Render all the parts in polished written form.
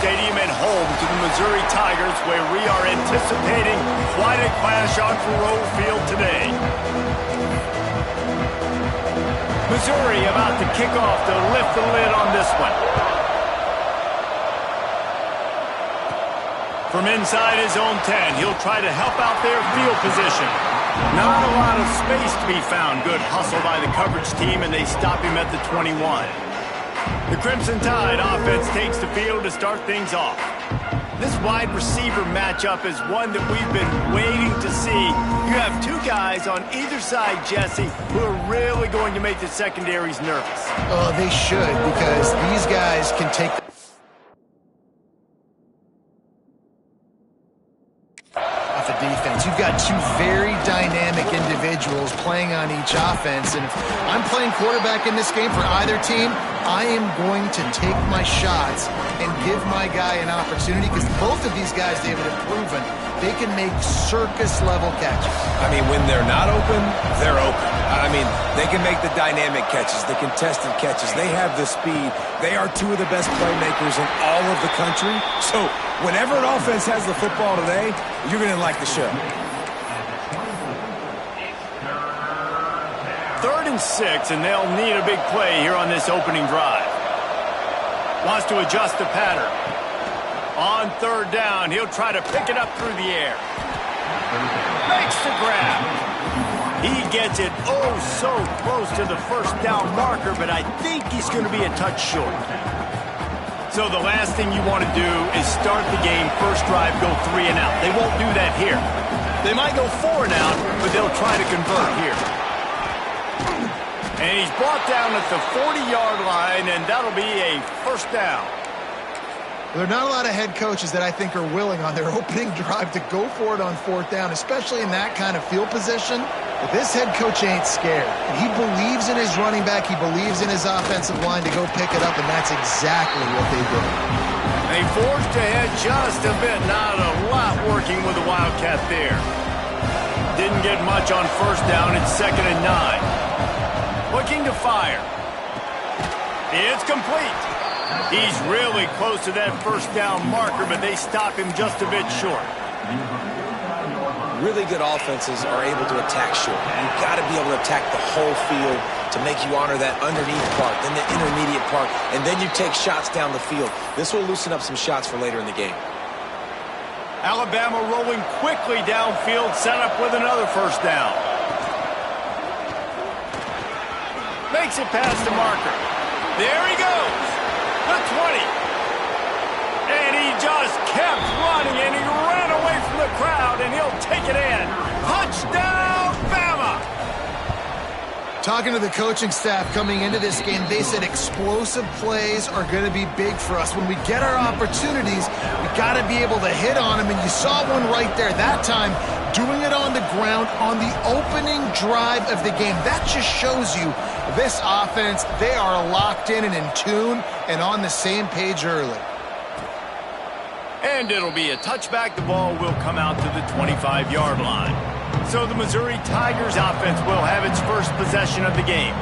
Stadium and home to the Missouri Tigers, where we are anticipating quite a clash on Faurot Field today. Missouri about to kick off to lift the lid on this one. From inside his own 10, he'll try to help out their field position. Not a lot of space to be found. Good hustle by the coverage team, and they stop him at the 21. The Crimson Tide offense takes the field to start things off. This wide receiver matchup is one that we've been waiting to see. You have two guys on either side, Jesse, who are really going to make the secondaries nervous. Oh, they should, because these guys can take the off a defense. You've got two very dynamic individuals playing on each offense, and if I'm playing quarterback in this game for either team, I am going to take my shots and give my guy an opportunity, because both of these guys, David, have proven they can make circus-level catches. I mean, when they're not open, they're open. I mean, they can make the dynamic catches, the contested catches. They have the speed. They are two of the best playmakers in all of the country. So whenever an offense has the football today, you're going to like the show. 3rd and 6, and they'll need a big play here on this opening drive. Wants to adjust the pattern. On 3rd down, he'll try to pick it up through the air. Makes the grab. He gets it oh so close to the 1st down marker, but I think he's going to be a touch short. So the last thing you want to do is start the game, first drive, go 3 and out. They won't do that here. They might go 4 and out, but they'll try to convert here. And he's brought down at the 40-yard line, and that'll be a 1st down. There are not a lot of head coaches that I think are willing on their opening drive to go for it on 4th down, especially in that kind of field position. But this head coach ain't scared. He believes in his running back. He believes in his offensive line to go pick it up, and that's exactly what they did. They forged ahead just a bit. Not a lot working with the Wildcat there. Didn't get much on 1st down. It's 2nd and 9. Looking to fire. It's complete. He's really close to that 1st down marker, but they stop him just a bit short. Really good offenses are able to attack short. You've got to be able to attack the whole field to make you honor that underneath part, then the intermediate part, and then you take shots down the field. This will loosen up some shots for later in the game. Alabama rolling quickly downfield, set up with another 1st down. Makes it past the marker. There he goes. The 20. And he just kept running, and he ran away from the crowd, and he'll take it in. Touchdown, Bama! Talking to the coaching staff coming into this game, they said explosive plays are going to be big for us. When we get our opportunities, we got to be able to hit on them, and you saw one right there that time, doing it on the ground on the opening drive of the game. That just shows you this offense, they are locked in and in tune and on the same page early. And it'll be a touchback. The ball will come out to the 25-yard line. So the Missouri Tigers offense will have its first possession of the game.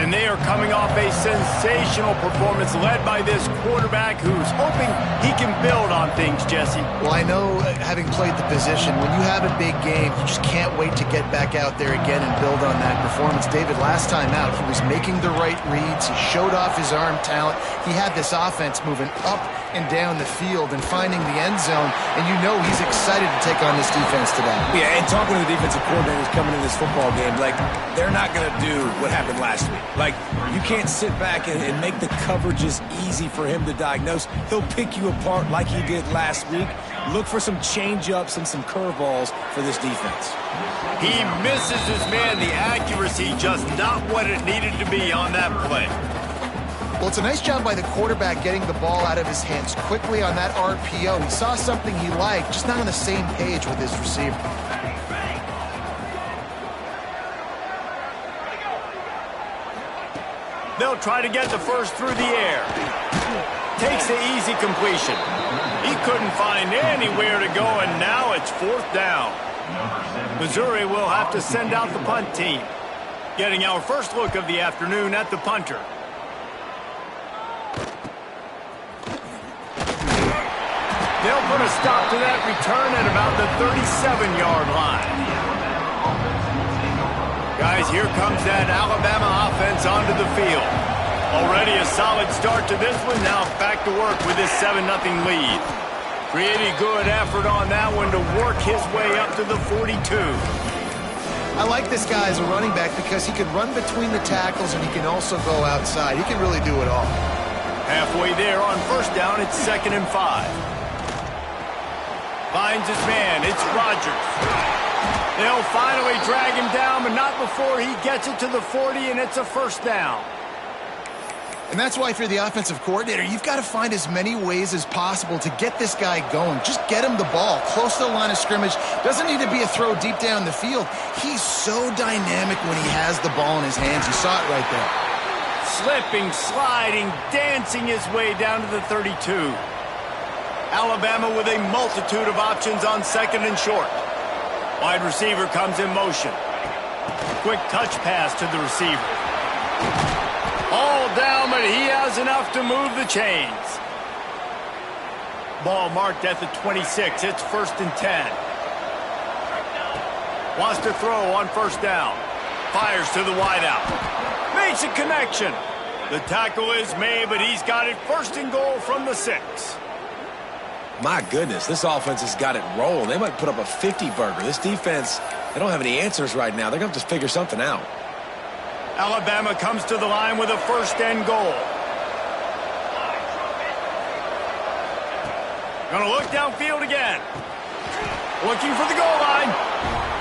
And they are coming off a sensational performance led by this quarterback who's hoping he can build on things, Jesse. Well, I know, having played the position, when you have a big game, you just can't wait to get back out there again and build on that performance. David, last time out, he was making the right reads. He showed off his arm talent. He had this offense moving up and down the field and finding the end zone, and you know he's excited to take on this defense today. Yeah, and talking to the defensive coordinators coming in this football game, like, they're not going to do what happened last week. Like, you can't sit back and make the coverages easy for him to diagnose. He'll pick you apart like he did last week. Look for some change-ups and some curveballs for this defense. He misses his man. The accuracy just not what it needed to be on that play. Well, it's a nice job by the quarterback getting the ball out of his hands quickly on that RPO. He saw something he liked, just not on the same page with his receiver. They'll try to get the first through the air. Takes the easy completion. He couldn't find anywhere to go, and now it's 4th down. Missouri will have to send out the punt team. Getting our first look of the afternoon at the punter. They'll put a stop to that return at about the 37-yard line. Guys, here comes that Alabama offense onto the field. Already a solid start to this one. Now back to work with this 7-0 lead. Pretty good effort on that one to work his way up to the 42. I like this guy as a running back because he can run between the tackles and he can also go outside. He can really do it all. Halfway there on first down, it's 2nd and 5. Finds his man, it's Rodgers. They'll finally drag him down, but not before he gets it to the 40, and it's a first down. And that's why if you're the offensive coordinator, you've got to find as many ways as possible to get this guy going. Just get him the ball close to the line of scrimmage. Doesn't need to be a throw deep down the field. He's so dynamic when he has the ball in his hands. You saw it right there. Slipping, sliding, dancing his way down to the 32. Alabama with a multitude of options on 2nd and short. Wide receiver comes in motion. Quick touch pass to the receiver. All down, but he has enough to move the chains. Ball marked at the 26. It's 1st and 10. Wants to throw on first down. Fires to the wideout. Makes a connection. The tackle is made, but he's got it 1st and goal from the 6. My goodness, this offense has got it rolling. They might put up a 50-burger. This defense, they don't have any answers right now. They're going to have to figure something out. Alabama comes to the line with a 1st and goal. Gonna look downfield again. Looking for the goal line.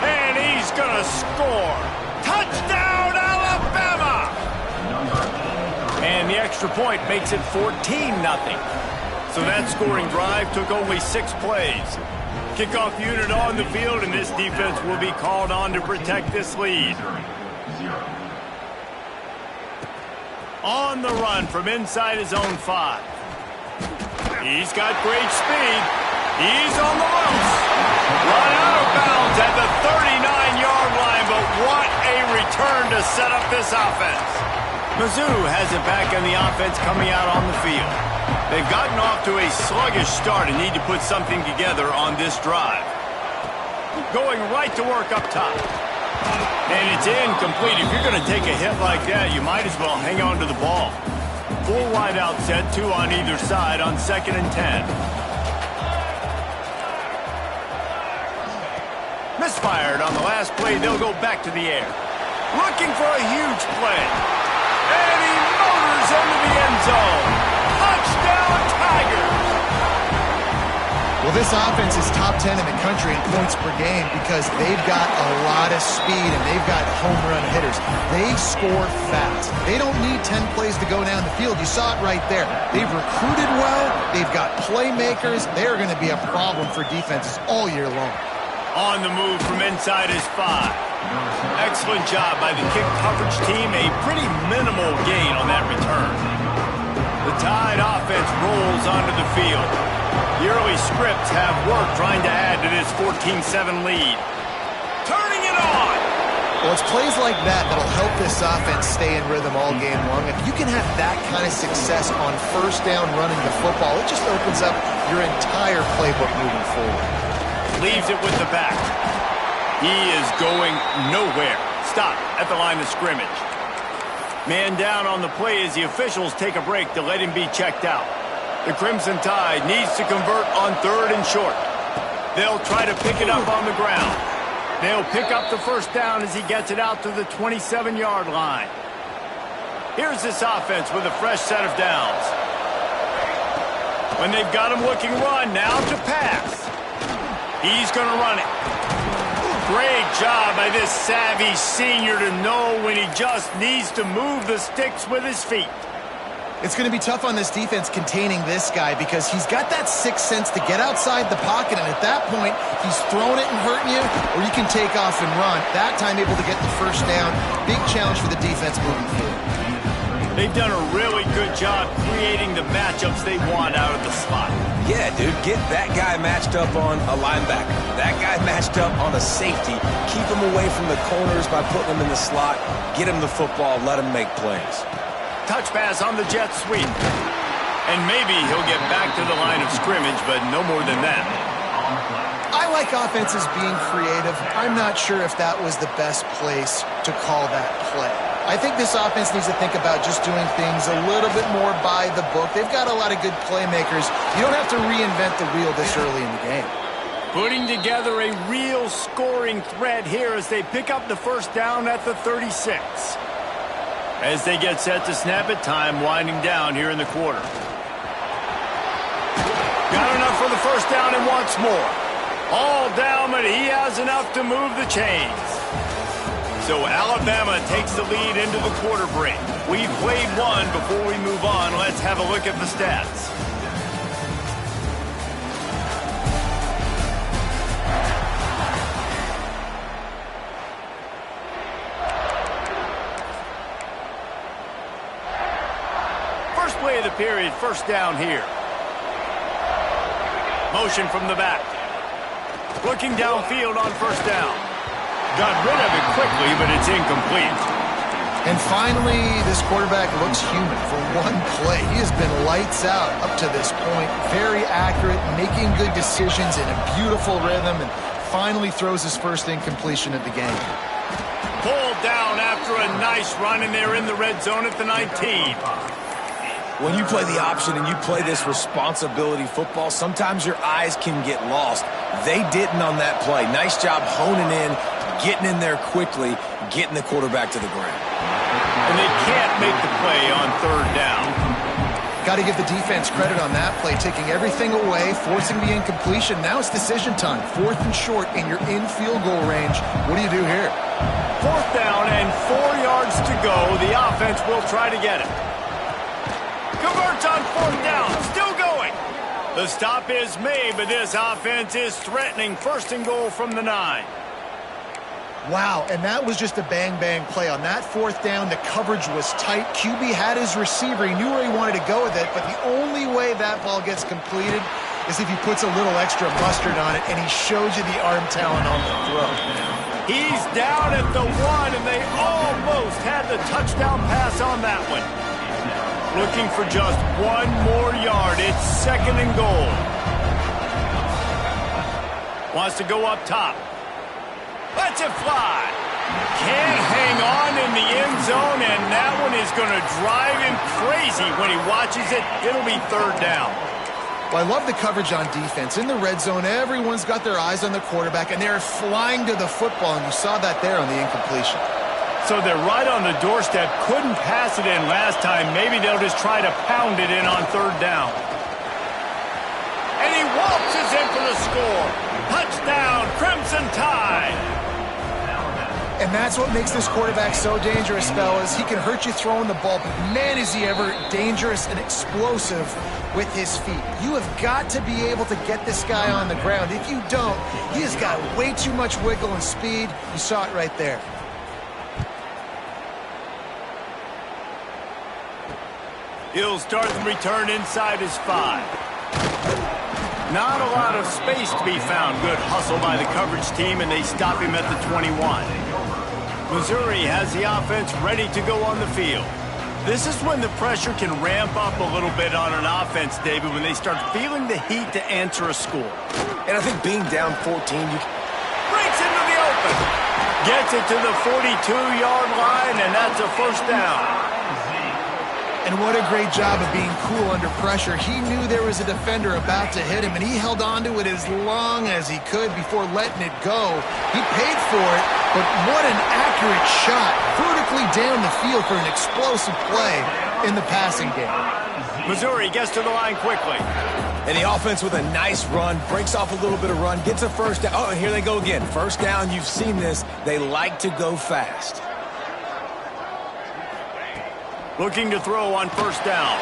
And he's gonna score. Touchdown, Alabama! And the extra point makes it 14-0. So that scoring drive took only 6 plays. Kickoff unit on the field, and this defense will be called on to protect this lead. On the run from inside his own 5. He's got great speed. He's on the ropes. Run out of bounds at the 39-yard line, but what a return to set up this offense. Mizzou has it back on the offense coming out on the field. They've gotten off to a sluggish start and need to put something together on this drive. Going right to work up top. And it's incomplete. If you're going to take a hit like that, you might as well hang on to the ball. Full wide out set, 2 on either side on 2nd and 10. Misfired on the last play. They'll go back to the air. Looking for a huge play. And he motors into the end zone. Touchdown, Tigers! Well, this offense is top 10 in the country in points per game because they've got a lot of speed and they've got home run hitters. They score fast. They don't need 10 plays to go down the field. You saw it right there. They've recruited well. They've got playmakers. They're going to be a problem for defenses all year long. On the move from inside his 5. Excellent job by the kick coverage team. A pretty minimal gain on that return. The Tide offense rolls onto the field. The early scripts have worked trying to add to this 14-7 lead. Turning it on! Well, it's plays like that that'll help this offense stay in rhythm all game long. If you can have that kind of success on first down running the football, it just opens up your entire playbook moving forward. Leaves it with the back. He is going nowhere. Stop at the line of scrimmage. Man down on the play as the officials take a break to let him be checked out. The Crimson Tide needs to convert on 3rd and short. They'll try to pick it up on the ground. They'll pick up the first down as he gets it out to the 27-yard line. Here's this offense with a fresh set of downs. When they've got him looking run, now to pass. He's going to run it. Great job by this savvy senior to know when he just needs to move the sticks with his feet. It's going to be tough on this defense containing this guy because he's got that sixth sense to get outside the pocket, and at that point, he's throwing it and hurting you, or you can take off and run. That time able to get the first down. Big challenge for the defense moving forward. They've done a really good job creating the matchups they want out of the slot. Yeah, dude, get that guy matched up on a linebacker. That guy matched up on a safety. Keep him away from the corners by putting him in the slot. Get him the football, let him make plays. Touch pass on the jet sweep. And maybe he'll get back to the line of scrimmage, but no more than that. I like offenses being creative. I'm not sure if that was the best place to call that play. I think this offense needs to think about just doing things a little bit more by the book. They've got a lot of good playmakers. You don't have to reinvent the wheel this early in the game. Putting together a real scoring threat here as they pick up the first down at the 36. As they get set to snap it, time winding down here in the quarter. Got enough for the first down and wants more. All down, but he has enough to move the chains. So Alabama takes the lead into the quarter break. We've played one. Before we move on, let's have a look at the stats. First play of the period, first down here. Motion from the back. Looking downfield on first down. Got rid of it quickly, but it's incomplete. And finally, this quarterback looks human for one play. He has been lights out up to this point. Very accurate, making good decisions in a beautiful rhythm, and finally throws his first incompletion of the game. Pulled down after a nice run, and they're in the red zone at the 19. When you play the option and you play this responsibility football, sometimes your eyes can get lost. They didn't on that play. Nice job honing in, getting in there quickly, getting the quarterback to the ground. And they can't make the play on third down. Got to give the defense credit on that play, taking everything away, forcing the incompletion. Now it's decision time. 4th and short, and you're in field goal range. What do you do here? 4th down and 4 yards to go. The offense will try to get it. Converts on 4th down, still going. The stop is made, but this offense is threatening 1st and goal from the 9. Wow, and that was just a bang-bang play. On that 4th down, the coverage was tight. QB had his receiver. He knew where he wanted to go with it, but the only way that ball gets completed is if he puts a little extra mustard on it, and he shows you the arm talent on the throw. He's down at the 1, and they almost had the touchdown pass on that one. Looking for just 1 more yard. It's 2nd and goal. Wants to go up top. Lets it fly. Can't hang on in the end zone, and that one is going to drive him crazy when he watches it. It'll be 3rd down. Well, I love the coverage on defense. In the red zone, everyone's got their eyes on the quarterback, and they're flying to the football, and you saw that there on the incompletion. So they're right on the doorstep. Couldn't pass it in last time. Maybe they'll just try to pound it in on 3rd down. And he waltzes in for the score. Touchdown, Crimson Tide. And that's what makes this quarterback so dangerous, fellas. He can hurt you throwing the ball, but man, is he ever dangerous and explosive with his feet. You have got to be able to get this guy on the ground. If you don't, he has got way too much wiggle and speed. You saw it right there. He'll start the return inside his 5. Not a lot of space to be found. Good hustle by the coverage team, and they stop him at the 21. Missouri has the offense ready to go on the field. This is when the pressure can ramp up a little bit on an offense, David, when they start feeling the heat to answer a score. And I think being down 14, you breaks into the open. Gets it to the 42-yard line, and that's a 1st down. And what a great job of being cool under pressure. He knew there was a defender about to hit him, and he held on to it as long as he could before letting it go. He paid for it, but what an accurate shot vertically down the field for an explosive play in the passing game. Missouri gets to the line quickly. And the offense with a nice run, breaks off a little bit of run, gets a 1st down. Oh, and here they go again. 1st down, you've seen this. They like to go fast. Looking to throw on 1st down.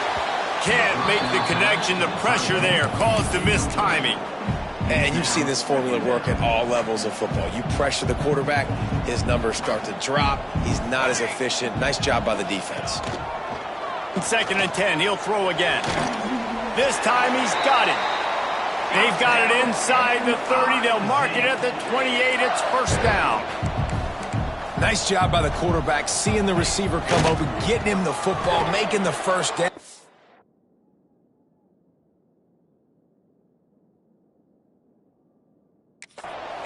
Can't make the connection. The pressure there caused the missed timing. And you've seen this formula work at all levels of football. You pressure the quarterback, his numbers start to drop. He's not as efficient. Nice job by the defense. 2nd and 10. He'll throw again. This time he's got it. They've got it inside the 30. They'll mark it at the 28. It's 1st down. Nice job by the quarterback, seeing the receiver come over, getting him the football, making the 1st down.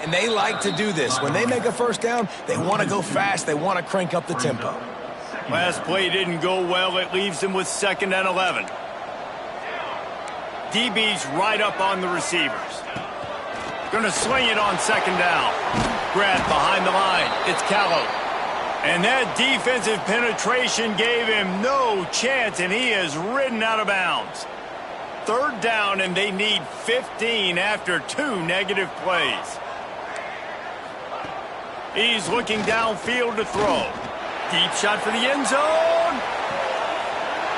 And they like to do this. When they make a first down, they want to go fast. They want to crank up the tempo. Last play didn't go well. It leaves them with 2nd and 11. DB's right up on the receivers. Gonna sling it on 2nd down. Grab behind the line. It's Callow. And that defensive penetration gave him no chance, and he is ridden out of bounds. 3rd down, and they need 15 after 2 negative plays. He's looking downfield to throw. Deep shot for the end zone.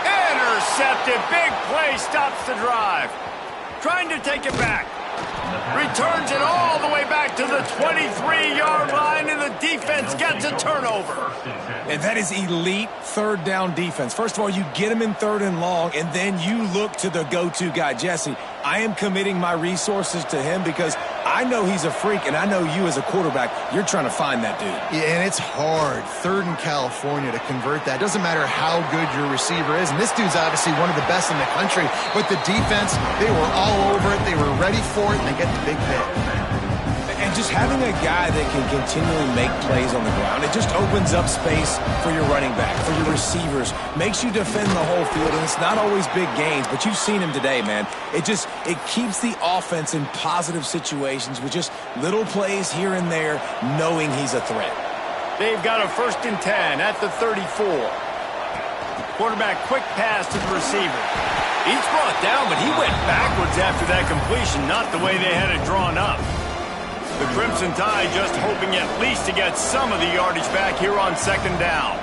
Intercepted. Big play stops the drive. Trying to take it back. Returns it all the way back to the 23-yard line, and the defense gets a turnover. And that is elite 3rd down defense. First of all, you get him in 3rd and long, and then you look to the go-to guy, Jesse. I am committing my resources to him because I know he's a freak, and I know you as a quarterback, you're trying to find that dude. Yeah, and it's hard, 3rd in California, to convert that. Doesn't matter how good your receiver is, and this dude's obviously one of the best in the country, but the defense, they were all over it, they were ready for it, and they get the big hit. And just having a guy that can continually make plays on the ground, it just opens up space for your running back, for your receivers, makes you defend the whole field, and it's not always big gains, but you've seen him today, man. It keeps the offense in positive situations with just little plays here and there, knowing he's a threat. They've got a 1st and 10 at the 34. Quarterback quick pass to the receiver. He's brought down, but he went backwards after that completion, not the way they had it drawn up. The Crimson Tide just hoping at least to get some of the yardage back here on 2nd down.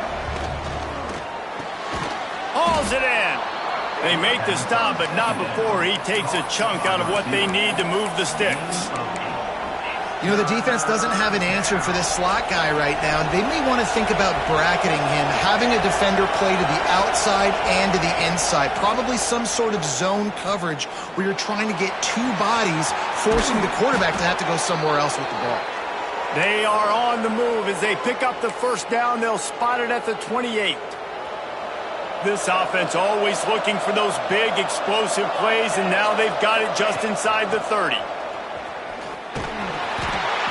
Hauls it in. They make the stop, but not before he takes a chunk out of what they need to move the sticks. You know, the defense doesn't have an answer for this slot guy right now. They may want to think about bracketing him, having a defender play to the outside and to the inside. Probably some sort of zone coverage where you're trying to get 2 bodies, forcing the quarterback to have to go somewhere else with the ball. They are on the move. As they pick up the 1st down, they'll spot it at the 28. This offense always looking for those big, explosive plays, and now they've got it just inside the 30.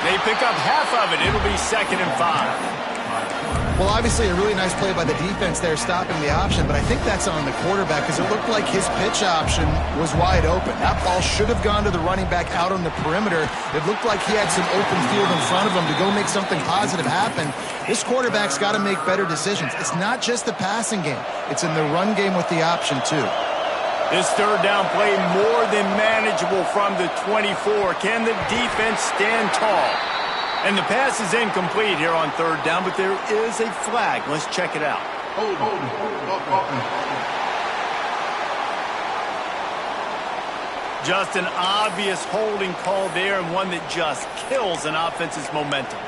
They pick up half of it. It'll be 2nd and 5. Well, obviously a really nice play by the defense there, stopping the option, but I think that's on the quarterback because it looked like his pitch option was wide open. That ball should have gone to the running back out on the perimeter. It looked like he had some open field in front of him to go make something positive happen. This quarterback's got to make better decisions. It's not just the passing game. It's in the run game with the option, too. This 3rd down play more than manageable from the 24. Can the defense stand tall? And the pass is incomplete here on 3rd down, but there is a flag. Let's check it out. Just an obvious holding call there, and one that just kills an offense's momentum.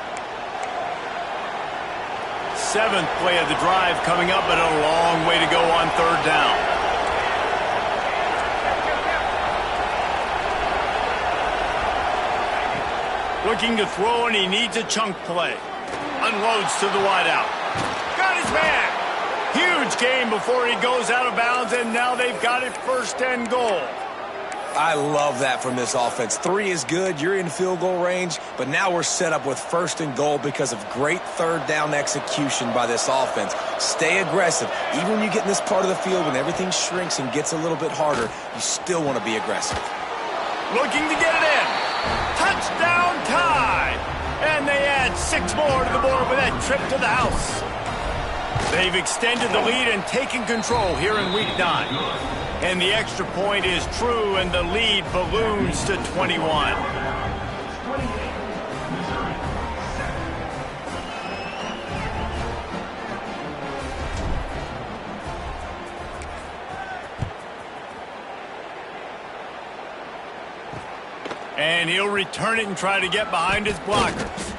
7th play of the drive coming up, but a long way to go on 3rd down. Looking to throw, and he needs a chunk play. Unloads to the wideout. Got his man. Huge gain before he goes out of bounds, and now they've got it 1st and goal. I love that from this offense. 3 is good. You're in field goal range, but now we're set up with 1st and goal because of great 3rd down execution by this offense. Stay aggressive. Even when you get in this part of the field, when everything shrinks and gets a little bit harder, you still want to be aggressive. Looking to get it in. Touchdown tie! And they add 6 more to the board with that trip to the house. They've extended the lead and taken control here in Week 9. And the extra point is true, and the lead balloons to 21. And he'll return it and try to get behind his blockers.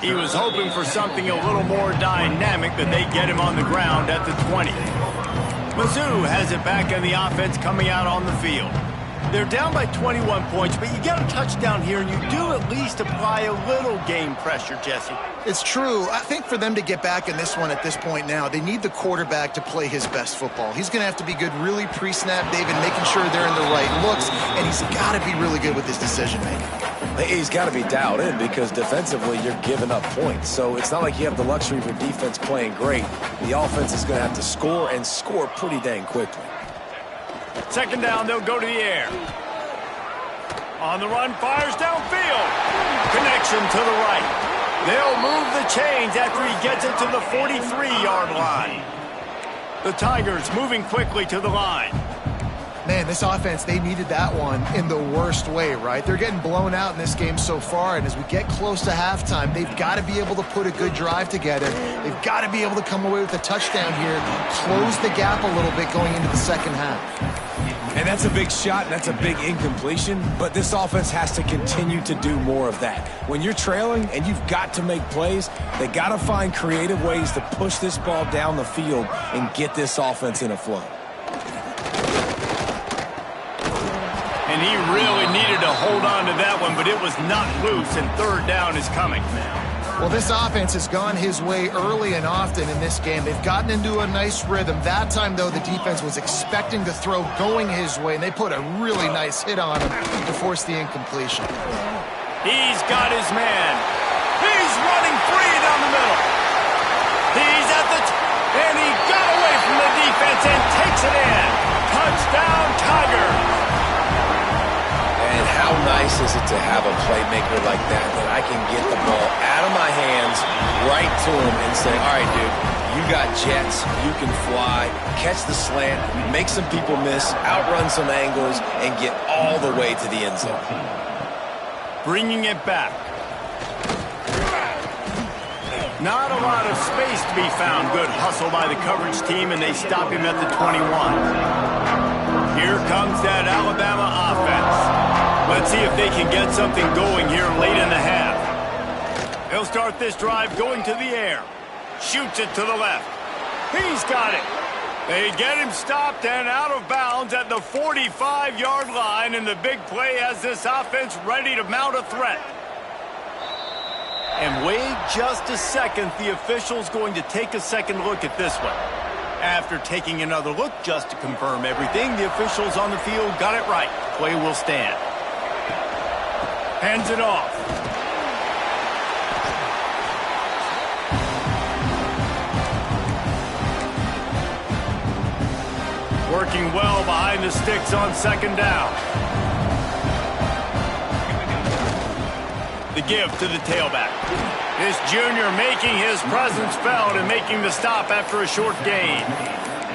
He was hoping for something a little more dynamic, but they get him on the ground at the 20. Mizzou has it back in the offense coming out on the field. They're down by 21 points, but you get a touchdown here, and you do at least apply a little game pressure, Jesse. It's true. I think for them to get back in this one at this point now, they need the quarterback to play his best football. He's going to have to be good really pre-snap, David, making sure they're in the right looks, and he's got to be really good with his decision-making. He's got to be dialed in because defensively you're giving up points. So it's not like you have the luxury of your defense playing great. The offense is going to have to score and score pretty dang quickly. Second down, they'll go to the air. On the run, fires downfield. Connection to the right. They'll move the chains after he gets it to the 43-yard line. The Tigers moving quickly to the line. Man, this offense, they needed that one in the worst way, right? They're getting blown out in this game so far, and as we get close to halftime, they've got to be able to put a good drive together. They've got to be able to come away with a touchdown here, close the gap a little bit going into the second half. And that's a big shot, and that's a big incompletion, but this offense has to continue to do more of that. When you're trailing and you've got to make plays, they got to find creative ways to push this ball down the field and get this offense in a flow. And he really needed to hold on to that one, but it was not loose, and third down is coming. Well, this offense has gone his way early and often in this game. They've gotten into a nice rhythm. That time, though, the defense was expecting the throw going his way, and they put a really nice hit on him to force the incompletion. He's got his man. He's running free down the middle. He's at the and he got away from the defense and takes it in. Touchdown, Tigers. And how nice is it to have a playmaker like that I can get the ball out of my hands right to him and say, all right, dude, you got jets, you can fly, catch the slant, make some people miss, outrun some angles, and get all the way to the end zone. Bringing it back. Not a lot of space to be found. Good hustle by the coverage team, and they stop him at the 21. Here comes that Alabama offense. Let's see if they can get something going here late in the half. They'll start this drive going to the air. Shoots it to the left. He's got it. They get him stopped and out of bounds at the 45-yard line, and the big play has this offense ready to mount a threat. And wait just a second. The official's going to take a second look at this one. After taking another look just to confirm everything, the officials on the field got it right. Play will stand. Hands it off. Working well behind the sticks on second down. The give to the tailback. This junior making his presence felt and making the stop after a short gain.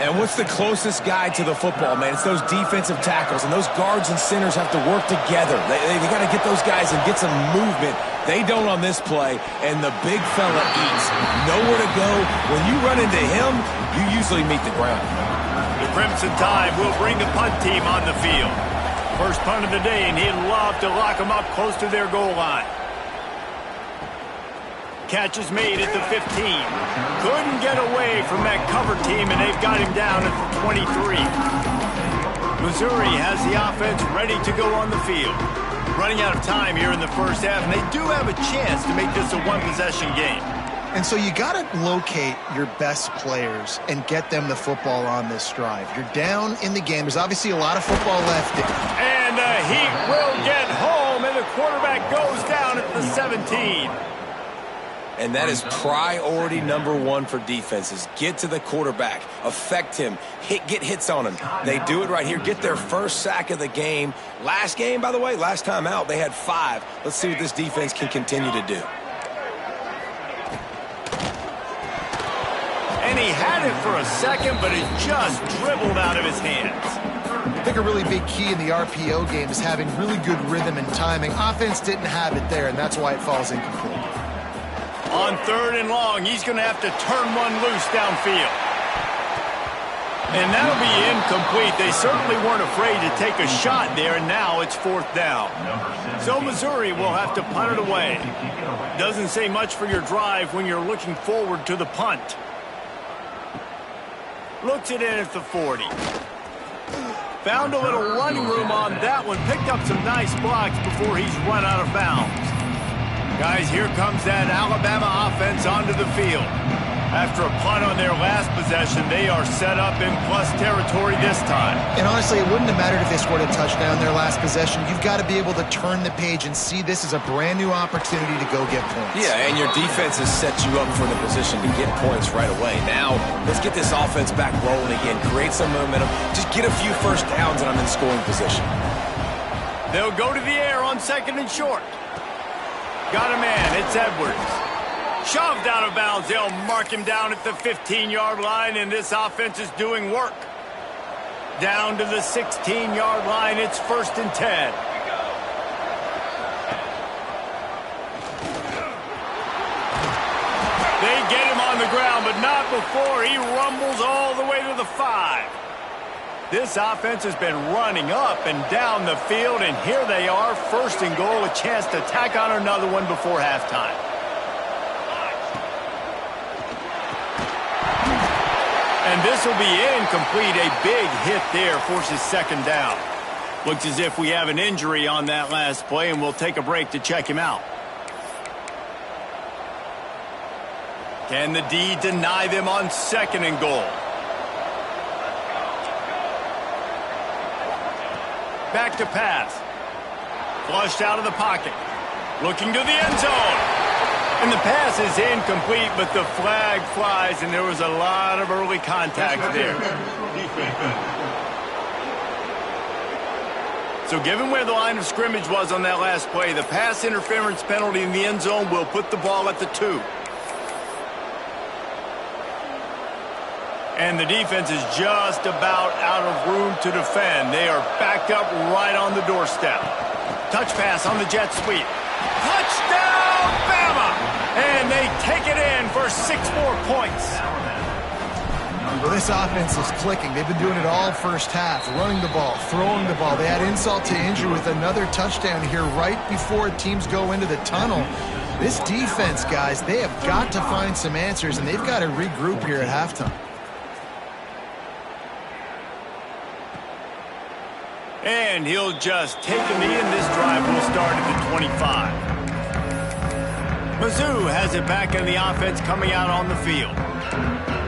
And what's the closest guy to the football, man? It's those defensive tackles, and those guards and centers have to work together. They got to get those guys and get some movement. They don't on this play, and the big fella eats. Nowhere to go. When you run into him, you usually meet the ground. The Crimson Tide will bring the punt team on the field. First punt of the day, and he'd love to lock them up close to their goal line. Catch is made at the 15. Couldn't get away from that cover team, and they've got him down at the 23. Missouri has the offense ready to go on the field. Running out of time here in the first half, and they do have a chance to make this a one-possession game. And so you got to locate your best players and get them the football on this drive. You're down in the game. There's obviously a lot of football left. And he will get home, and the quarterback goes down at the 17. And that is priority number one for defenses. Get to the quarterback. Affect him. Get hits on him. They do it right here. Get their first sack of the game. Last game, by the way, last time out, they had 5. Let's see what this defense can continue to do. And he had it for a second, but it just dribbled out of his hands. I think a really big key in the RPO game is having really good rhythm and timing. Offense didn't have it there, and that's why it falls incomplete. On third and long, he's going to have to turn one loose downfield. And that'll be incomplete. They certainly weren't afraid to take a shot there, and now it's fourth down. So Missouri will have to punt it away. Doesn't say much for your drive when you're looking forward to the punt. Looks it in at the 40. Found a little running room on that one. Picked up some nice blocks before he's run out of bounds. Guys, here comes that Alabama offense onto the field. After a punt on their last possession, they are set up in plus territory this time. And honestly, it wouldn't have mattered if they scored a touchdown their last possession. You've got to be able to turn the page and see this as a brand new opportunity to go get points. Yeah, and your defense has set you up for the position to get points right away. Now, let's get this offense back rolling again, create some momentum, just get a few first downs, and I'm in scoring position. They'll go to the air on 2nd and short. Got a man. It's Edwards. Shoved out of bounds. They'll mark him down at the 15-yard line, and this offense is doing work. Down to the 16-yard line. It's 1st and 10. They get him on the ground, but not before he rumbles all the way to the 5. This offense has been running up and down the field, and here they are, 1st and goal, a chance to tack on another one before halftime. And this will be incomplete. A big hit there forces 2nd down. Looks as if we have an injury on that last play, and we'll take a break to check him out. Can the D deny them on 2nd and goal? Back to pass. Flushed out of the pocket. Looking to the end zone. And the pass is incomplete, but the flag flies, and there was a lot of early contact there. So given where the line of scrimmage was on that last play, the pass interference penalty in the end zone will put the ball at the 2. And the defense is just about out of room to defend. They are backed up right on the doorstep. Touch pass on the jet sweep. Touchdown, Bama! And they take it in for 6 more points. Well, this offense is clicking. They've been doing it all first half, running the ball, throwing the ball. They had insult to injury with another touchdown here right before teams go into the tunnel. This defense, guys, they have got to find some answers, and they've got to regroup here at halftime. And he'll just take a knee, and this drive will start at the 25. Mizzou has it back in the offense coming out on the field.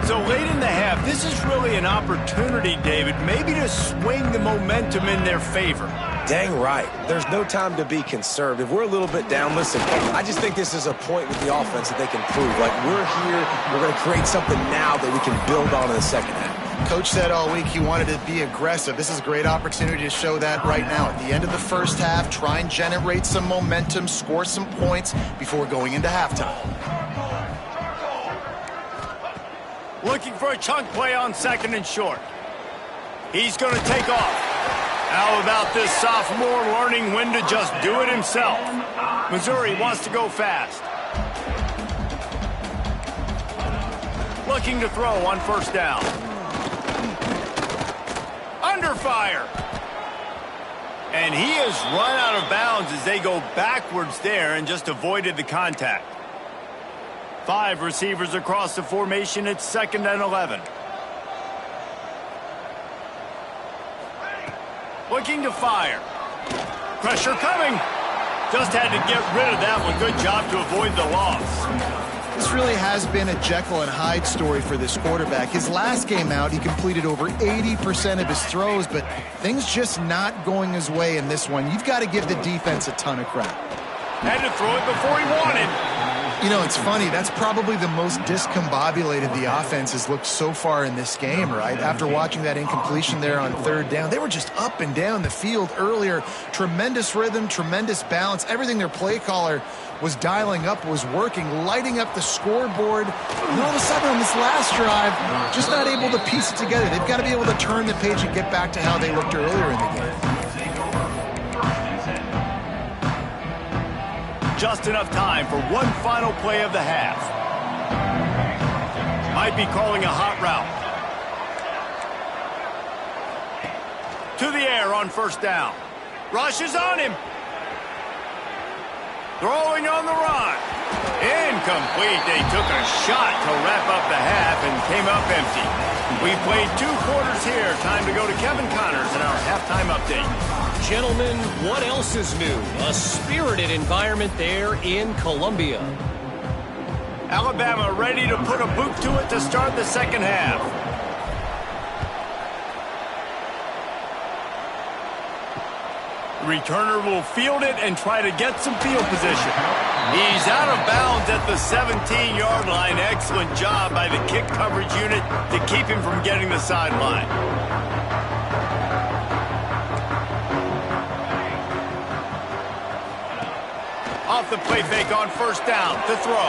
So late in the half, this is really an opportunity, David, maybe to swing the momentum in their favor. Dang right. There's no time to be conservative. We're a little bit down. Listen, I just think this is a point with the offense that they can prove. Like, we're here, we're going to create something now that we can build on in the second half. Coach said all week he wanted to be aggressive. This is a great opportunity to show that right now. At the end of the first half, try and generate some momentum, score some points before going into halftime. Looking for a chunk play on 2nd and short. He's going to take off. How about this sophomore learning when to just do it himself? Missouri wants to go fast. Looking to throw on 1st down. Under fire. And he has run out of bounds as they go backwards there and just avoided the contact. 5 receivers across the formation. It's 2nd and 11. Looking to fire. Pressure coming. Just had to get rid of that one. Good job to avoid the loss. This really has been a Jekyll and Hyde story for this quarterback. His last game out, he completed over 80% of his throws, but things just not going his way in this one. You've got to give the defense a ton of credit. Had to throw it before he wanted. You know, it's funny. That's probably the most discombobulated the offense has looked so far in this game, right? After watching that incompletion there on 3rd down, they were just up and down the field earlier. Tremendous rhythm, tremendous balance. Everything their play caller was dialing up was working, lighting up the scoreboard. And all of a sudden on this last drive, just not able to piece it together. They've got to be able to turn the page and get back to how they looked earlier in the game. Just enough time for one final play of the half. Might be calling a hot route. To the air on 1st down. Rush is on him. Throwing on the run. Incomplete. They took a shot to wrap up the half and came up empty. We've played 2 quarters here. Time to go to Kevin Connors in our halftime update. Gentlemen, what else is new? A spirited environment there in Columbia. Alabama ready to put a boot to it to start the second half. Returner will field it and try to get some field position. He's out of bounds at the 17-yard line. Excellent job by the kick coverage unit to keep him from getting the sideline. Off the play fake on first down to throw.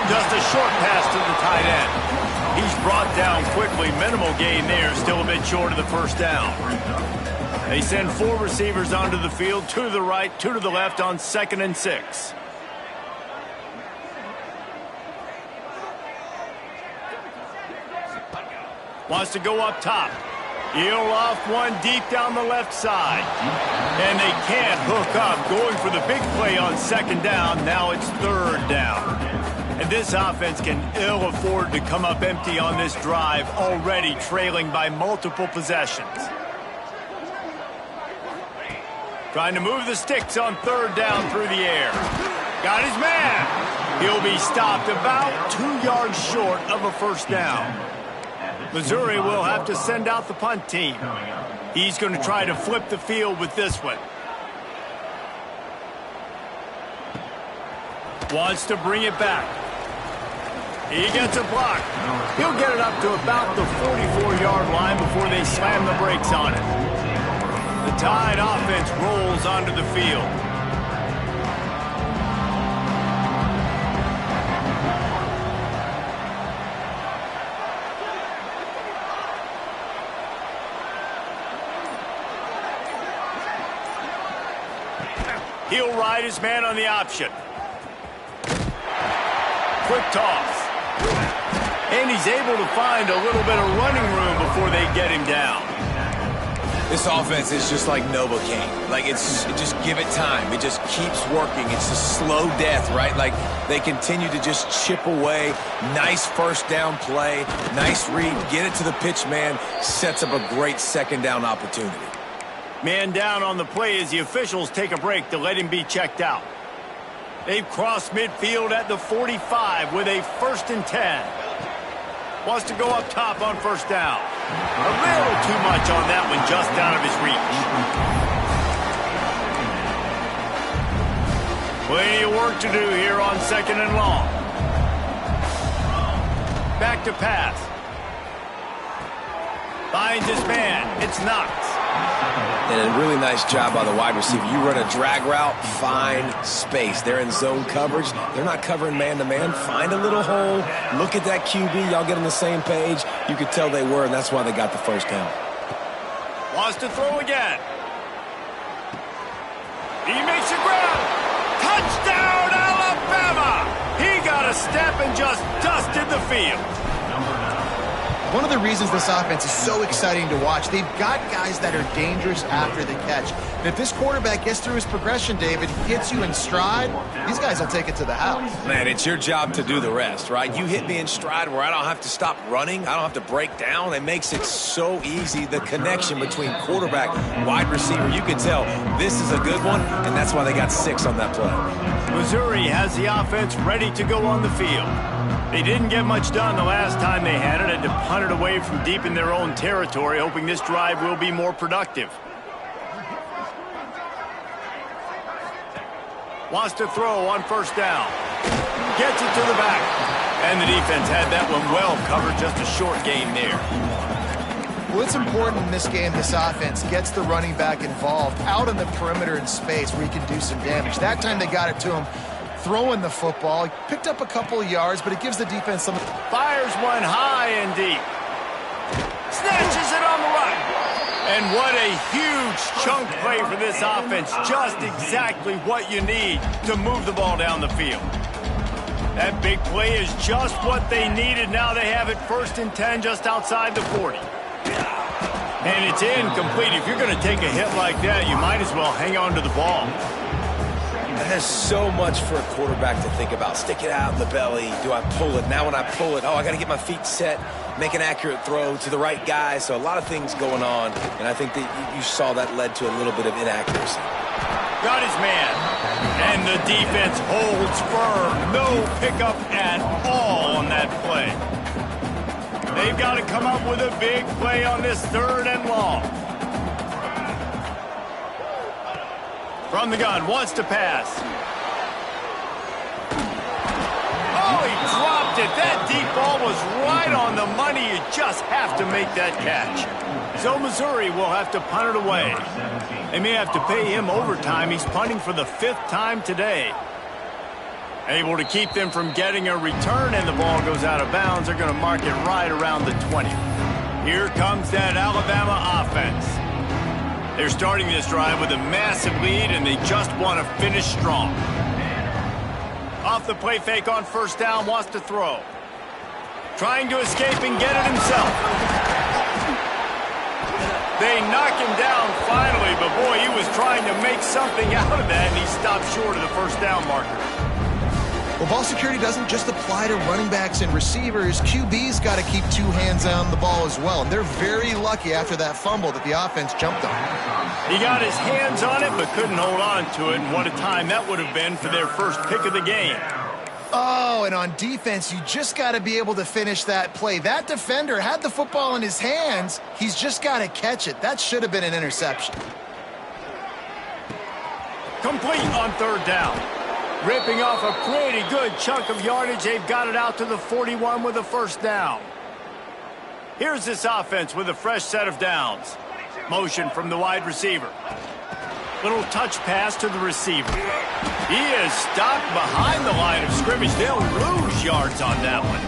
Just a short pass to the tight end. He's brought down quickly. Minimal gain there. Still a bit short of the first down. They send 4 receivers onto the field, 2 to the right, 2 to the left on 2nd and 6. Wants to go up top. He'll off one deep down the left side. And they can't hook up. Going for the big play on 2nd down. Now it's 3rd down. And this offense can ill afford to come up empty on this drive, already trailing by multiple possessions. Trying to move the sticks on 3rd down through the air. Got his man. He'll be stopped about 2 yards short of a first down. Missouri will have to send out the punt team. He's going to try to flip the field with this one. Wants to bring it back. He gets a block. He'll get it up to about the 44-yard line before they slam the brakes on it. The Tide offense rolls onto the field. He'll ride his man on the option. Quick toss. And he's able to find a little bit of running room before they get him down. This offense is just like Novocaine. Like, just give it time. It just keeps working. It's a slow death, right? Like, they continue to just chip away. Nice first down play. Nice read. Get it to the pitch man. Sets up a great 2nd down opportunity. Man down on the play as the officials take a break to let him be checked out. They've crossed midfield at the 45 with a 1st and 10. Wants to go up top on first down. A little too much on that one, just out of his reach. Plenty of work to do here on 2nd and long. Back to pass. Finds his man. It's Knox. And a really nice job by the wide receiver. You run a drag route, find space. They're in zone coverage. They're not covering man-to-man. Find a little hole. Look at that QB. Y'all get on the same page. You could tell they were, and that's why they got the first down. Wants to throw again. He makes a grab. Touchdown, Alabama! He got a step and just dusted the field. One of the reasons this offense is so exciting to watch, they've got guys that are dangerous after the catch. And if this quarterback gets through his progression, David, gets you in stride, these guys will take it to the house. Man, it's your job to do the rest, right? You hit me in stride where I don't have to stop running. I don't have to break down. It makes it so easy, the connection between quarterback, wide receiver. You can tell this is a good one, and that's why they got 6 on that play. Missouri has the offense ready to go on the field. They didn't get much done the last time they had it. Had to punt it away from deep in their own territory, hoping this drive will be more productive. Wants to throw on first down. Gets it to the back. And the defense had that one well covered. Just a short gain there. Well, it's important in this game this offense gets the running back involved out on the perimeter in space where he can do some damage. That time they got it to him throwing the football. He picked up a couple of yards, but it gives the defense some... Fires one high and deep. Snatches it on the run. And what a huge chunk play for this offense. Just exactly what you need to move the ball down the field. That big play is just what they needed. Now they have it 1st and 10 just outside the 40. And it's incomplete. If you're going to take a hit like that, you might as well hang on to the ball. And there's so much for a quarterback to think about. Stick it out in the belly. Do I pull it? Now when I pull it, I got to get my feet set, make an accurate throw to the right guy. So a lot of things going on, and I think that you saw that led to a little bit of inaccuracy. Got his man. And the defense holds firm. No pickup at all on that play. They've got to come up with a big play on this 3rd and long. From the gun, wants to pass. Oh, he dropped it. That deep ball was right on the money. You just have to make that catch. So Missouri will have to punt it away. They may have to pay him overtime. He's punting for the 5th time today. Able to keep them from getting a return, and the ball goes out of bounds. They're going to mark it right around the 20. Here comes that Alabama offense. They're starting this drive with a massive lead, and they just want to finish strong. Off the play fake on 1st down, wants to throw. Trying to escape and get it himself. They knock him down finally, but boy, he was trying to make something out of that, and he stopped short of the 1st down marker. Well, ball security doesn't just apply to running backs and receivers. QB's got to keep 2 hands on the ball as well. And they're very lucky after that fumble that the offense jumped on. He got his hands on it, but couldn't hold on to it. And what a time that would have been for their first pick of the game. Oh, and on defense, you just got to be able to finish that play. That defender had the football in his hands. He's just got to catch it. That should have been an interception. Complete on 3rd down. Ripping off a pretty good chunk of yardage. They've got it out to the 41 with a 1st down. Here's this offense with a fresh set of downs. Motion from the wide receiver. Little touch pass to the receiver. He is stopped behind the line of scrimmage. They'll lose yards on that one.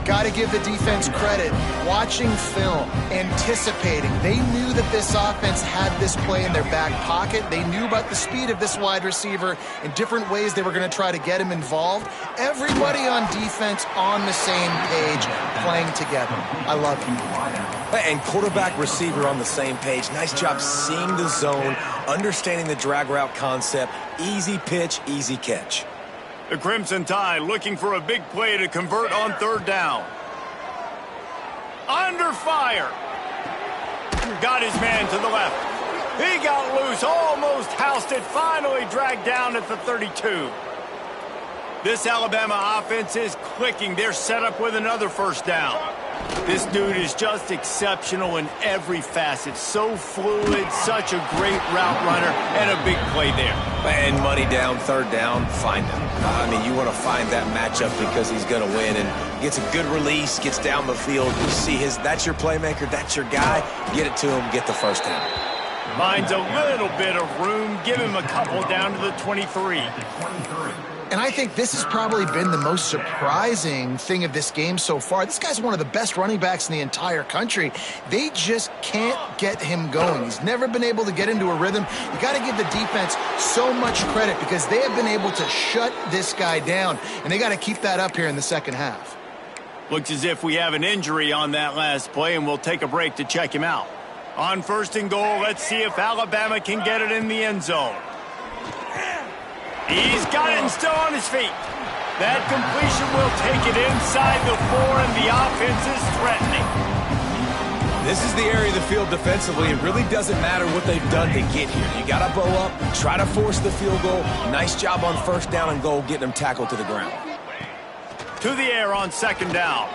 Got to give the defense credit. Watching film, anticipating. They knew that this offense had this play in their back pocket. They knew about the speed of this wide receiver and different ways they were going to try to get him involved. Everybody on defense on the same page, playing together. I love it. And quarterback receiver on the same page. Nice job seeing the zone, understanding the drag route concept. Easy pitch, easy catch. The Crimson Tide looking for a big play to convert on 3rd down. Under fire. Got his man to the left. He got loose, almost housed it, finally dragged down at the 32. This Alabama offense is clicking. They're set up with another 1st down. This dude is just exceptional in every facet. So fluid, such a great route runner, and a big play there. And money down, 3rd down, find him. I mean, you want to find that matchup because he's going to win, and gets a good release, gets down the field. You see that's your playmaker, that's your guy. Get it to him, get the 1st down. Finds a little bit of room. Give him a couple down to the 23. And I think this has probably been the most surprising thing of this game so far. This guy's one of the best running backs in the entire country. They just can't get him going. He's never been able to get into a rhythm. You got to give the defense so much credit because they have been able to shut this guy down, and they got to keep that up here in the 2nd half. Looks as if we have an injury on that last play, and we'll take a break to check him out. On 1st and goal, let's see if Alabama can get it in the end zone. He's got it and still on his feet. That completion will take it inside the 4, and the offense is threatening. This is the area of the field defensively. It really doesn't matter what they've done to get here. You got to bow up, try to force the field goal. Nice job on 1st down and goal, getting them tackled to the ground. To the air on 2nd down.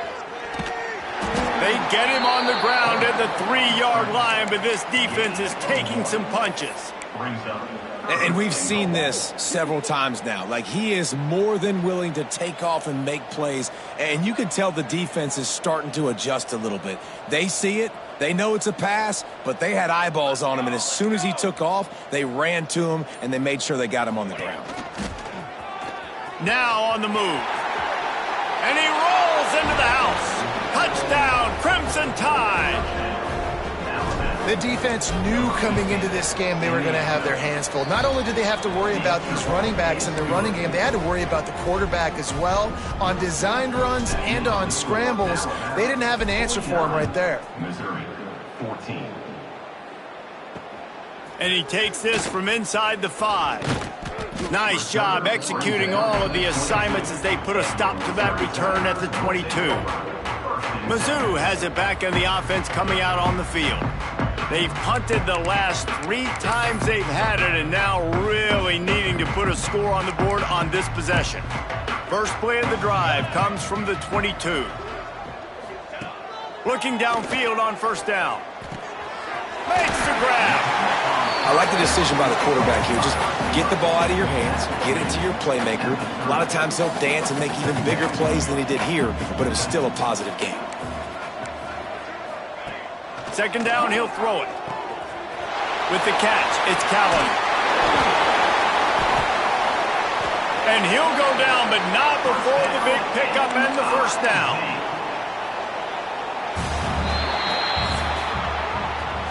They get him on the ground at the 3-yard line, but this defense is taking some punches. And we've seen this several times now. Like, he is more than willing to take off and make plays. And you can tell the defense is starting to adjust a little bit. They see it. They know it's a pass, but they had eyeballs on him. And as soon as he took off, they ran to him, and they made sure they got him on the ground. Now on the move. And he rolls into the house. Touchdown, Crimson Tide. The defense knew coming into this game they were going to have their hands full. Not only did they have to worry about these running backs in the running game, they had to worry about the quarterback as well. On designed runs and on scrambles, they didn't have an answer for him right there. Missouri, 14. And he takes this from inside the 5. Nice job executing all of the assignments as they put a stop to that return at the 22. Mizzou has it back, and the offense coming out on the field. They've punted the last 3 times they've had it, and now really needing to a score on the board on this possession. First play of the drive comes from the 22. Looking downfield on first down. Makes the grab. I like the decision by the quarterback here. Just get the ball out of your hands, get it to your playmaker. A lot of times he'll dance and make even bigger plays than he did here, but it was still a positive game. Second down, he'll throw it. With the catch, it's Callan. And he'll go down, but not before the big pickup and the first down.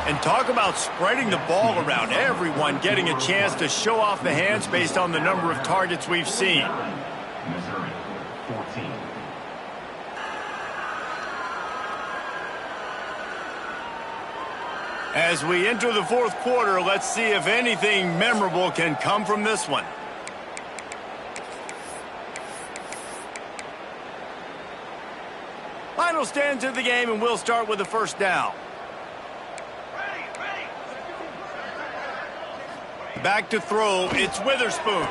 And talk about spreading the ball around. Everyone getting a chance to show off the hands based on the number of targets we've seen. Missouri, 14. As we enter the fourth quarter, let's see if anything memorable can come from this one. Final stands of the game, and we'll start with the first down. Back to throw, it's Witherspoon.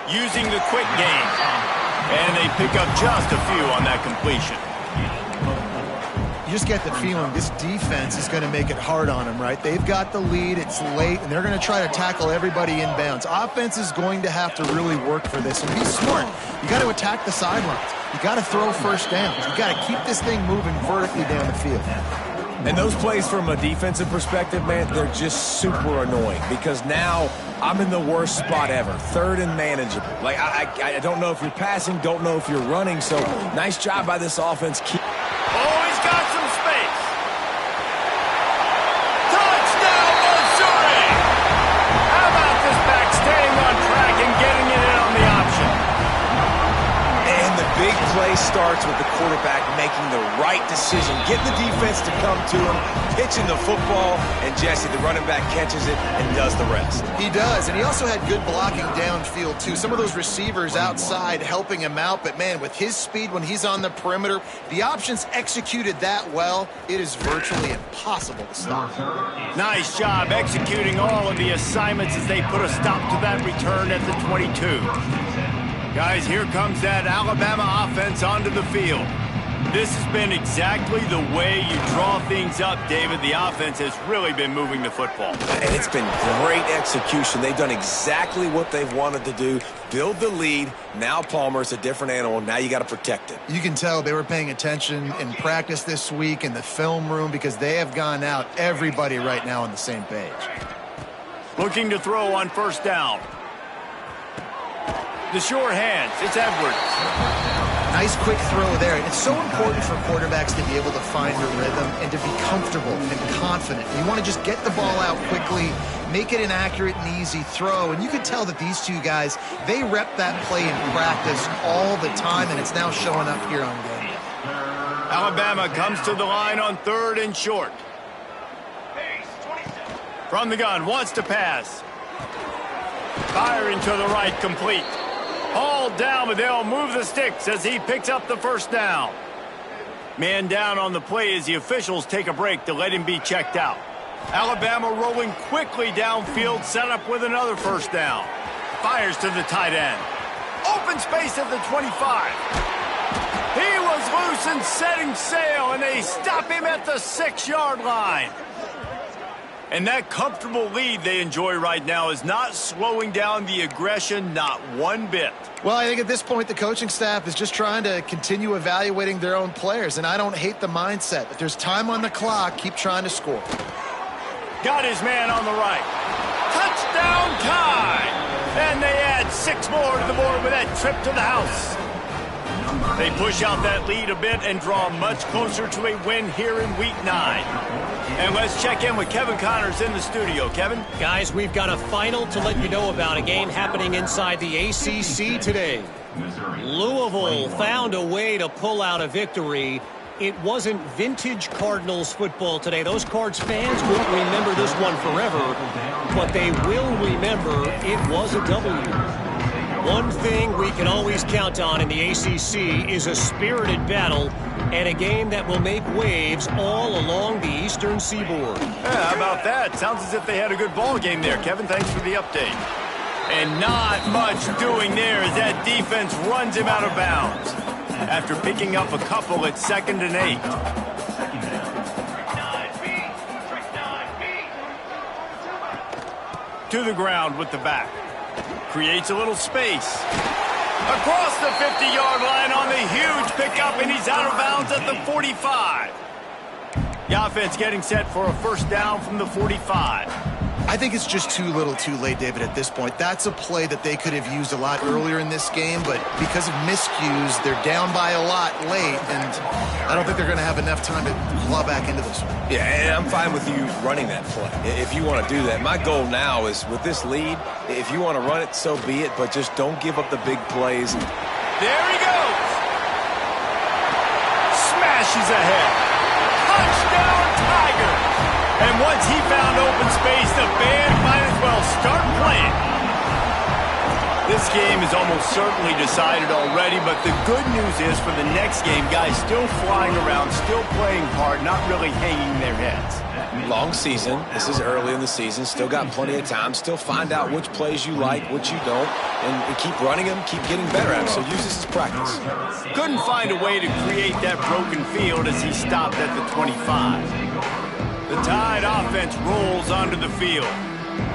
Using the quick game. And they pick up just a few on that completion. You just get the feeling this defense is going to make it hard on them, right? They've got the lead, it's late, and they're going to try to tackle everybody inbounds. Offense is going to have to really work for this and be smart. You got to attack the sidelines. You got to throw first downs. You got to keep this thing moving vertically down the field. And those plays from a defensive perspective, man, they're just super annoying because now I'm in the worst spot ever, third and manageable. Like, I don't know if you're passing, don't know if you're running, so nice job by this offense. Oh, he's got some space. Touchdown, Missouri! How about this back staying on track and getting it in on the option? And the big play starts with the quarterback making the right decision, getting the defense to come to him, pitching the football, and Jesse, the running back, catches it and does the rest. He does, and he also had good blocking downfield, too. Some of those receivers outside helping him out, but, man, with his speed when he's on the perimeter, the options executed that well, it is virtually impossible to stop. Nice job executing all of the assignments as they put a stop to that return at the 22. Guys, here comes that Alabama offense onto the field. This has been exactly the way you draw things up, David. The offense has really been moving the football. And it's been great execution. They've done exactly what they've wanted to do. Build the lead. Now Palmer's a different animal. Now you got to protect it. You can tell they were paying attention in practice this week in the film room because they have gone out, everybody right now on the same page. Looking to throw on first down. The sure hands, it's Edwards. Nice quick throw there. It's so important for quarterbacks to be able to find a rhythm and to be comfortable and confident. You want to just get the ball out quickly, make it an accurate and easy throw. And you can tell that these two guys, they rep that play in practice all the time, and it's now showing up here on game. Alabama comes to the line on third and short. From the gun, wants to pass. Firing to the right, complete. Hauled down, but they'll move the sticks as he picks up the first down. Man down on the play as the officials take a break to let him be checked out. Alabama rolling quickly downfield, set up with another first down. Fires to the tight end. Open space at the 25. He was loose and setting sail, and they stop him at the 6-yard line. And that comfortable lead they enjoy right now is not slowing down the aggression, not one bit. Well, I think at this point the coaching staff is just trying to continue evaluating their own players, and I don't hate the mindset. If there's time on the clock, keep trying to score. Got his man on the right. Touchdown time! And they add 6 more to the board with that trip to the house. They push out that lead a bit and draw much closer to a win here in Week 9. And let's check in with Kevin Connors in the studio. Kevin? Guys, we've got a final to let you know about, a game happening inside the ACC today. Louisville found a way to pull out a victory. It wasn't vintage Cardinals football today. Those Cards fans won't remember this one forever, but they will remember it was a W. One thing we can always count on in the ACC is a spirited battle and a game that will make waves all along the Eastern Seaboard. Yeah, how about that? Sounds as if they had a good ball game there. Kevin, thanks for the update. And not much doing there as that defense runs him out of bounds after picking up a couple at 2nd and 8. To the ground with the back. Creates a little space. Across the 50-yard line on the huge pickup, and he's out of bounds at the 45. The offense getting set for a first down from the 45. I think it's just too little too late, David, at this point. That's a play that they could have used a lot earlier in this game, but because of miscues, they're down by a lot late, and I don't think they're going to have enough time to claw back into this one. Yeah, and I'm fine with you running that play if you want to do that. My goal now is with this lead, if you want to run it, so be it, but just don't give up the big plays. There he goes. Smashes ahead. Touchdown, Tiger. And once he found open space, the band might as well start playing. This game is almost certainly decided already, but the good news is for the next game, guys still flying around, still playing hard, not really hanging their heads. Long season. This is early in the season. Still got plenty of time. Still find out which plays you like, which you don't, and keep running them, keep getting better at them. So use this as practice. Couldn't find a way to create that broken field as he stopped at the 25. The Tide offense rolls onto the field.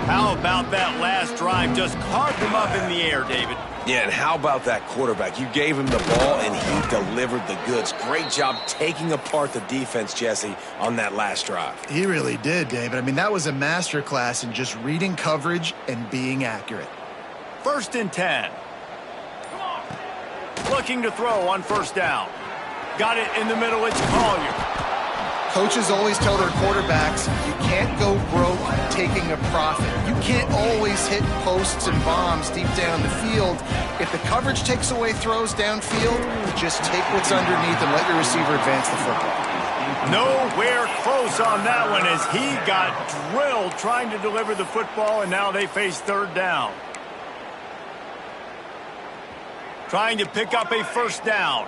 How about that last drive? Just carved him up in the air, David. Yeah, and how about that quarterback? You gave him the ball, and he delivered the goods. Great job taking apart the defense, Jesse, on that last drive. He really did, David. I mean, that was a masterclass in just reading coverage and being accurate. 1st and 10. Looking to throw on first down. Got it in the middle. It's Collier. Coaches always tell their quarterbacks, you can't go broke taking a profit. You can't always hit posts and bombs deep down the field. If the coverage takes away throws downfield, just take what's underneath and let your receiver advance the football. Nowhere close on that one as he got drilled trying to deliver the football, and now they face 3rd down. Trying to pick up a first down.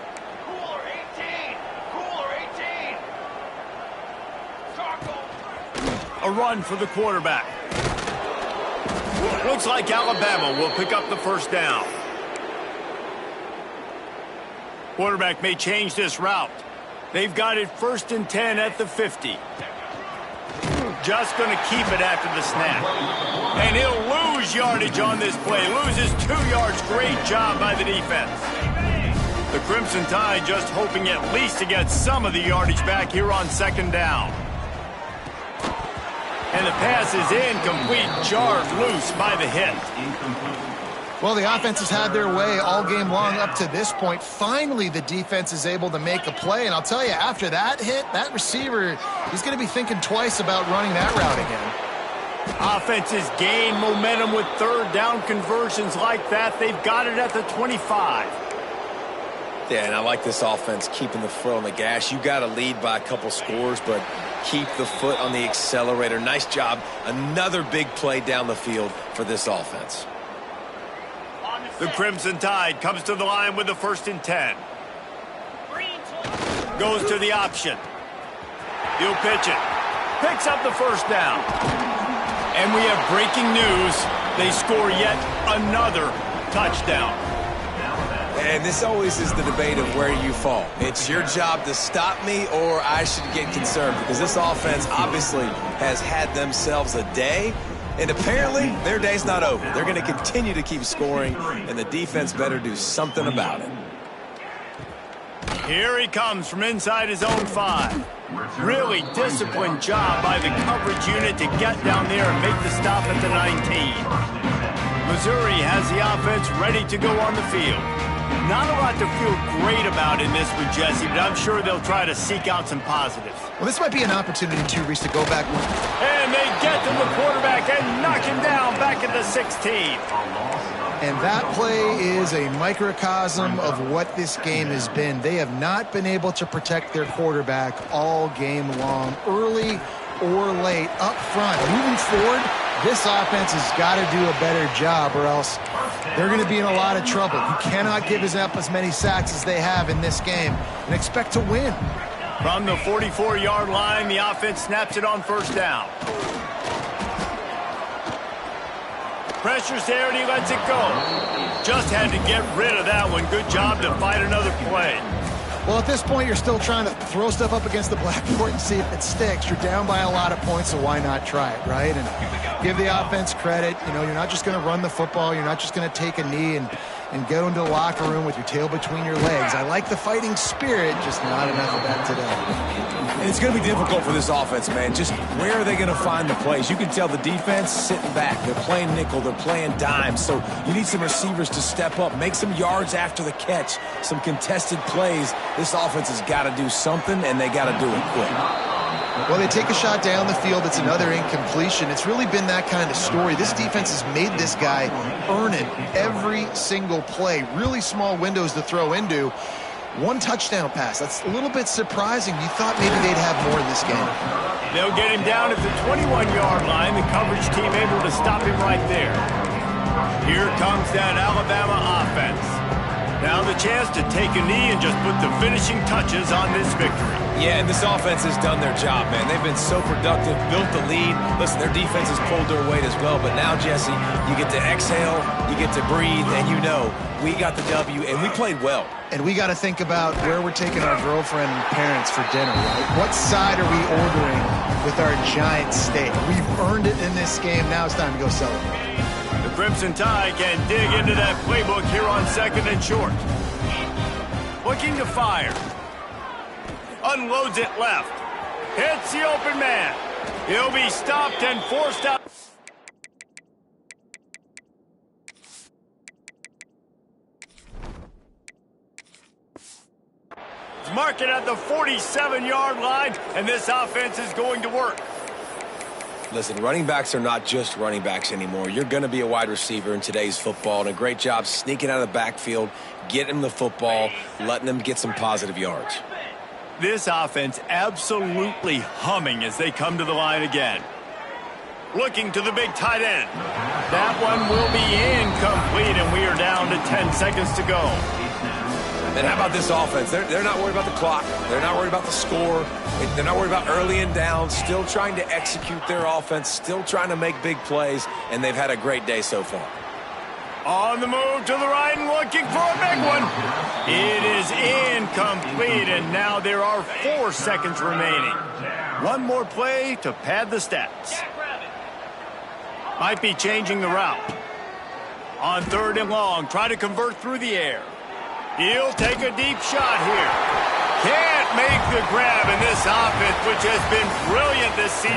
A run for the quarterback. Looks like Alabama will pick up the first down. Quarterback may change this route. They've got it 1st and 10 at the 50. Just going to keep it after the snap. And he'll lose yardage on this play. Loses 2 yards. Great job by the defense. The Crimson Tide just hoping at least to get some of the yardage back here on 2nd down. And the pass is incomplete, jarred loose by the hit. Well, the offense has had their way all game long up to this point. Finally, the defense is able to make a play. And I'll tell you, after that hit, that receiver, he's going to be thinking twice about running that route again. Offenses gain momentum with 3rd down conversions like that. They've got it at the 25. Yeah, and I like this offense keeping the foot on the gas. You got to lead by a couple scores, but keep the foot on the accelerator. Nice job. Another big play down the field for this offense. The Crimson Tide comes to the line with the 1st and 10. Goes to the option. He'll pitch it. Picks up the first down. And we have breaking news. They score yet another touchdown. And this always is the debate of where you fall. It's your job to stop me or I should get concerned because this offense obviously has had themselves a day, and apparently their day's not over. They're going to continue to keep scoring, and the defense better do something about it. Here he comes from inside his own 5. Really disciplined job by the coverage unit to get down there and make the stop at the 19. Missouri has the offense ready to go on the field. Not a lot to feel great about in this one, Jesse, but I'm sure they'll try to seek out some positives. Well, this might be an opportunity, too, Reese, to go back. And they get to the quarterback and knock him down back at the 16. And that play is a microcosm of what this game has been. They have not been able to protect their quarterback all game long, early or late, up front. Moving forward, this offense has got to do a better job or else they're going to be in a lot of trouble. You cannot give up as many sacks as they have in this game and expect to win. From the 44-yard line, the offense snaps it on first down. Pressure's there, and he lets it go. Just had to get rid of that one. Good job to fight another play. Well, at this point, you're still trying to throw stuff up against the blackboard and see if it sticks. You're down by a lot of points, so why not try it, right? And give the offense credit. You know, you're not just going to run the football. You're not just going to take a knee and go into the locker room with your tail between your legs. I like the fighting spirit, just not enough of that today. And it's going to be difficult for this offense, man. Just where are they going to find the plays? You can tell the defense sitting back. They're playing nickel. They're playing dime. So you need some receivers to step up, make some yards after the catch, some contested plays. This offense has got to do something, and they got to do it quick. Well, they take a shot down the field. It's another incompletion. It's really been that kind of story. This defense has made this guy earn it every single play. Really small windows to throw into. One touchdown pass. That's a little bit surprising. You thought maybe they'd have more in this game. They'll get him down at the 21-yard line. The coverage team able to stop him right there. Here comes that Alabama offense. Now the chance to take a knee and just put the finishing touches on this victory. Yeah, and this offense has done their job, man. They've been so productive, built the lead. Listen, their defense has pulled their weight as well. But now, Jesse, you get to exhale, you get to breathe, and you know we got the W, and we played well. And we got to think about where we're taking our girlfriend and parents for dinner, right? What side are we ordering with our giant steak? We've earned it in this game. Now it's time to go celebrate. The Crimson Tide can dig into that playbook here on 2nd and short. Looking to fire. Unloads it left. Hits the open man. He'll be stopped and forced out. Mark it at the 47-yard line, and this offense is going to work. Listen, running backs are not just running backs anymore. You're going to be a wide receiver in today's football, and a great job sneaking out of the backfield, getting them the football, letting them get some positive yards. This offense absolutely humming as they come to the line again. Looking to the big tight end. That one will be incomplete, and we are down to 10 seconds to go. And how about this offense? They're not worried about the clock. They're not worried about the score. They're not worried about early and down. Still trying to execute their offense. Still trying to make big plays. And they've had a great day so far. On the move to the right and looking for a big one. It is incomplete, and now there are 4 seconds remaining. One more play to pad the stats. Might be changing the route. On 3rd and long, try to convert through the air. He'll take a deep shot here. Can't make the grab in this offense, which has been brilliant this season.